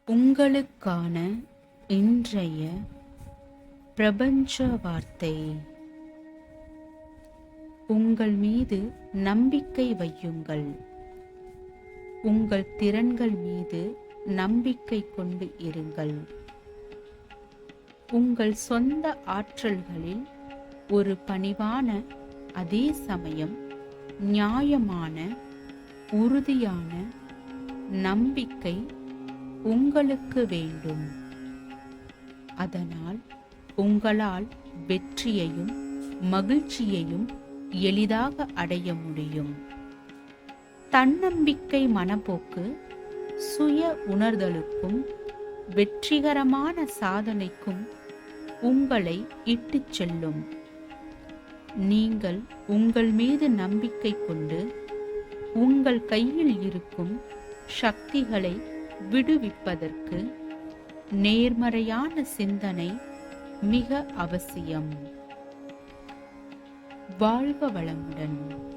உங்களுக்கான இன்றைய பிரபஞ்ச வார்த்தை. உங்கள் மீது நம்பிக்கை வையுங்கள். உங்கள் திறன்கள் மீது நம்பிக்கை கொண்டு இருங்கள். உங்கள் சொந்த ஆற்றல்களில் ஒரு பணிவான, அதே சமயம் நியாயமான, உறுதியான நம்பிக்கை உங்களுக்கு வேண்டும். அதனால் உங்களால் வெற்றியையும் மகிழ்ச்சியையும் எளிதாக அடைய முடியும். தன்னம்பிக்கை மனப்போக்கு சுய உணர்தலுக்கும் வெற்றிகரமான சாதனைக்கும் உங்களை இட்டுச் செல்லும். நீங்கள் உங்கள் மீது நம்பிக்கை கொண்டு உங்கள் கையில் இருக்கும் சக்திகளை விடுவிப்பதற்கு நேர்மறையான சிந்தனை மிக அவசியம். வாழ்க வளமுடன்.